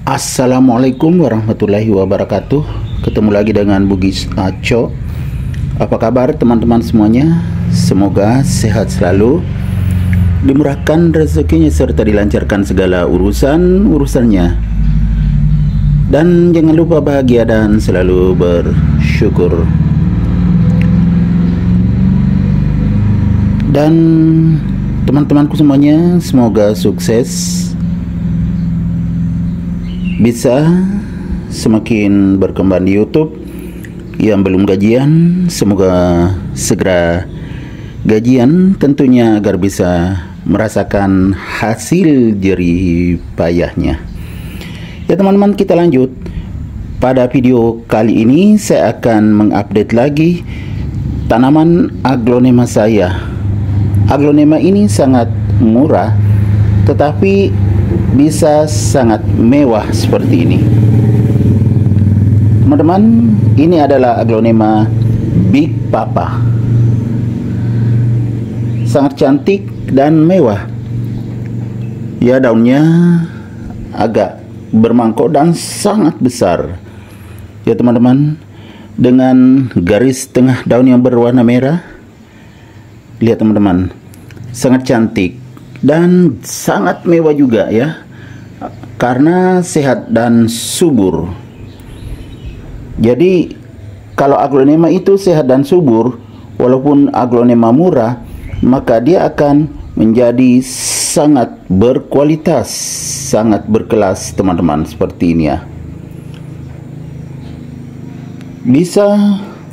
Assalamualaikum warahmatullahi wabarakatuh. Ketemu lagi dengan Bugis Aco. Apa kabar teman-teman semuanya? Semoga sehat selalu, dimurahkan rezekinya serta dilancarkan segala urusannya. Dan jangan lupa bahagia dan selalu bersyukur. Dan teman-temanku semuanya semoga sukses, bisa semakin berkembang di YouTube. Yang belum gajian, semoga segera gajian tentunya agar bisa merasakan hasil jerih payahnya. Ya teman-teman, kita lanjut. Pada video kali ini saya akan mengupdate lagi tanaman aglonema saya. Aglonema ini sangat murah, tetapi bisa sangat mewah seperti ini. Teman-teman, ini adalah aglonema Big Papa. Sangat cantik dan mewah. Ya, daunnya agak bermangkok dan sangat besar. Ya teman-teman, dengan garis tengah daun yang berwarna merah. Lihat teman-teman, sangat cantik dan sangat mewah juga ya, karena sehat dan subur. Jadi kalau aglonema itu sehat dan subur, walaupun aglonema murah, maka dia akan menjadi sangat berkualitas, sangat berkelas teman-teman, seperti ini ya. Bisa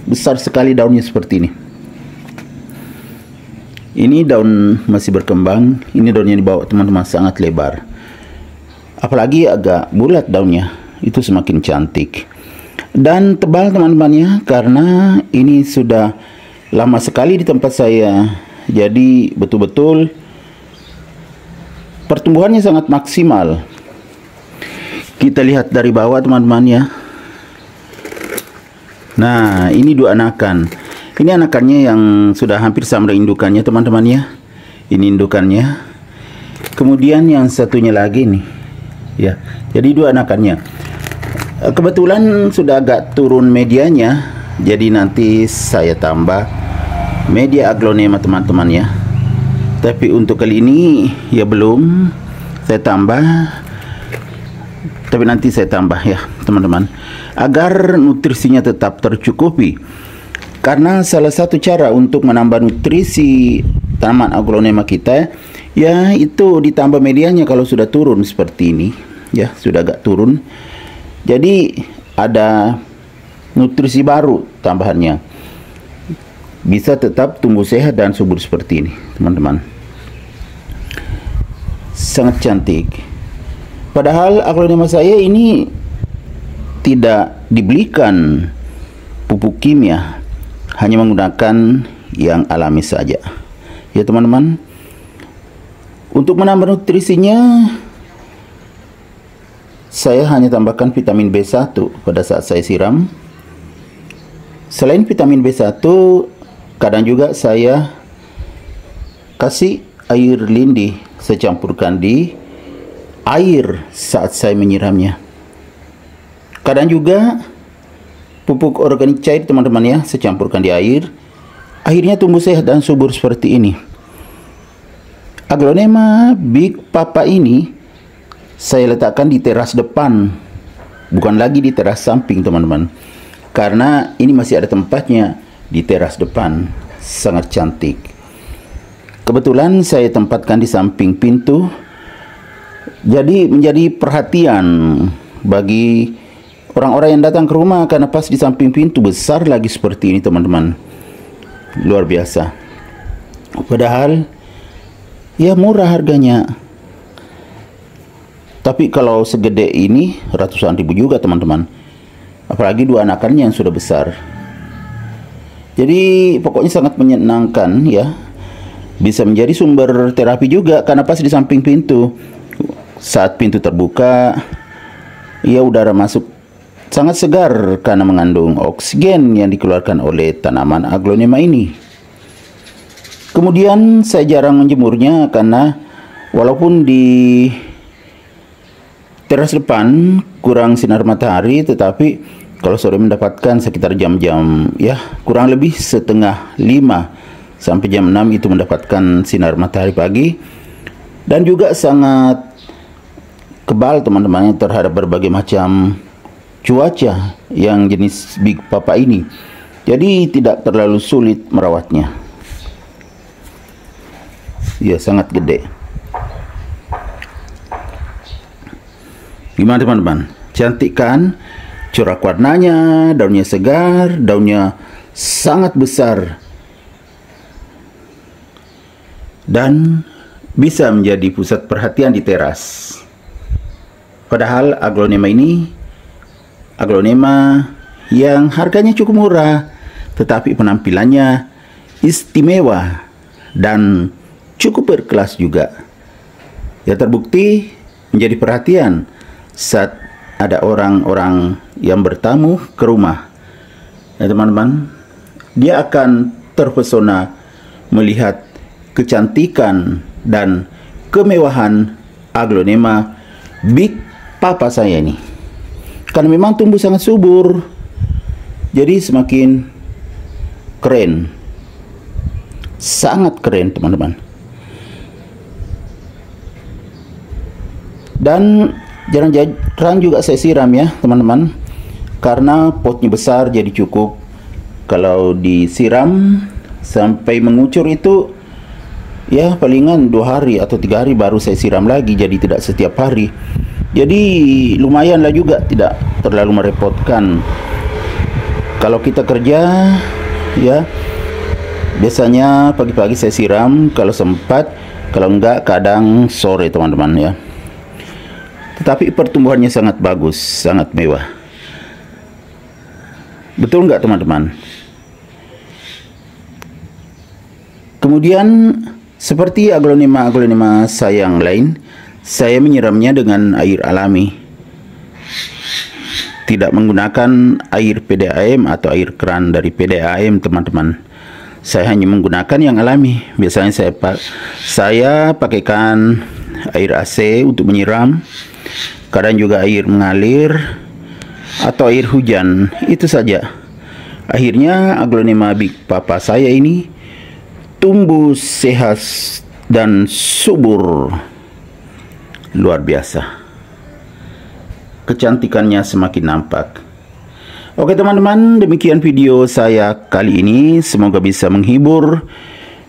besar sekali daunnya seperti ini. Ini daun masih berkembang. Ini daunnya di bawah teman-teman sangat lebar. Apalagi agak bulat daunnya, itu semakin cantik. Dan tebal teman-temannya, karena ini sudah lama sekali di tempat saya. Jadi betul-betul pertumbuhannya sangat maksimal. Kita lihat dari bawah teman-teman ya. Nah, ini dua anakan. Ini anakannya yang sudah hampir sama indukannya teman-teman ya. Ini indukannya. Kemudian yang satunya lagi nih. Ya, jadi dua anakannya. Kebetulan sudah agak turun medianya, jadi nanti saya tambah media aglonema teman-teman ya. Tapi untuk kali ini ya belum saya tambah. Tapi nanti saya tambah ya teman-teman, agar nutrisinya tetap tercukupi. Karena salah satu cara untuk menambah nutrisi tanaman aglonema kita, ya itu ditambah medianya kalau sudah turun seperti ini. Ya, sudah agak turun. Jadi ada nutrisi baru tambahannya. Bisa tetap tumbuh sehat dan subur seperti ini, teman-teman. Sangat cantik. Padahal aglonema saya ini tidak dibelikan pupuk kimia, hanya menggunakan yang alami saja. Ya teman-teman, untuk menambah nutrisinya, saya hanya tambahkan vitamin B1 pada saat saya siram. Selain vitamin B1, kadang juga saya kasih air lindi, saya campurkan di air saat saya menyiramnya. Kadang juga pupuk organik cair teman-teman ya, saya campurkan di air. Akhirnya tumbuh sehat dan subur seperti ini. Aglonema Big Papa ini saya letakkan di teras depan, bukan lagi di teras samping teman-teman, karena ini masih ada tempatnya di teras depan. Sangat cantik. Kebetulan saya tempatkan di samping pintu, jadi menjadi perhatian bagi orang-orang yang datang ke rumah, karena pas di samping pintu besar lagi seperti ini teman-teman. Luar biasa. Padahal ya murah harganya. Tapi kalau segede ini ratusan ribu juga teman-teman. Apalagi dua anakannya yang sudah besar. Jadi pokoknya sangat menyenangkan ya. Bisa menjadi sumber terapi juga, karena pas di samping pintu. Saat pintu terbuka, ya udara masuk sangat segar karena mengandung oksigen yang dikeluarkan oleh tanaman aglonema ini. Kemudian saya jarang menjemurnya, karena walaupun di teras depan kurang sinar matahari, tetapi kalau sore mendapatkan sekitar jam-jam ya kurang lebih setengah 5 sampai jam 6 itu mendapatkan sinar matahari pagi, dan juga sangat kebal teman-teman terhadap berbagai macam cuaca yang jenis Big Papa ini. Jadi tidak terlalu sulit merawatnya. Ya, sangat gede. Gimana teman-teman? Cantik kan? Corak warnanya, daunnya segar, daunnya sangat besar, dan bisa menjadi pusat perhatian di teras. Padahal aglonema ini aglonema yang harganya cukup murah, tetapi penampilannya istimewa dan cukup berkelas juga. Ya, terbukti menjadi perhatian saat ada orang-orang yang bertamu ke rumah. Ya teman-teman, dia akan terpesona melihat kecantikan dan kemewahan aglonema Big Papa saya ini. Karena memang tumbuh sangat subur, jadi semakin keren. Sangat keren teman-teman. Dan jarang juga saya siram ya teman-teman, karena potnya besar, jadi cukup kalau disiram sampai mengucur itu ya palingan 2 hari atau 3 hari baru saya siram lagi, jadi tidak setiap hari. Jadi lumayanlah juga, tidak terlalu merepotkan. Kalau kita kerja ya biasanya pagi-pagi saya siram kalau sempat, kalau enggak kadang sore teman-teman ya. Tetapi pertumbuhannya sangat bagus, sangat mewah. Betul nggak teman-teman? Kemudian seperti aglonema saya yang lain, saya menyiramnya dengan air alami. Tidak menggunakan air PDAM atau air keran dari PDAM teman-teman. Saya hanya menggunakan yang alami. Biasanya saya pakaikan air AC untuk menyiram, kadang juga air mengalir atau air hujan, itu saja. Akhirnya aglonema Big Papa saya ini tumbuh sehat dan subur, luar biasa. Kecantikannya semakin nampak. Oke teman-teman, demikian video saya kali ini. Semoga bisa menghibur,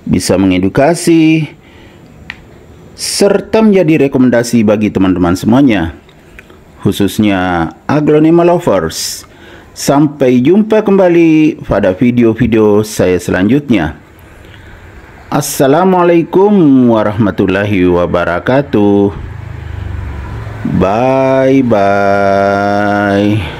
bisa mengedukasi, serta menjadi rekomendasi bagi teman-teman semuanya, khususnya aglonema lovers. Sampai jumpa kembali pada video-video saya selanjutnya. Assalamualaikum warahmatullahi wabarakatuh. Bye bye.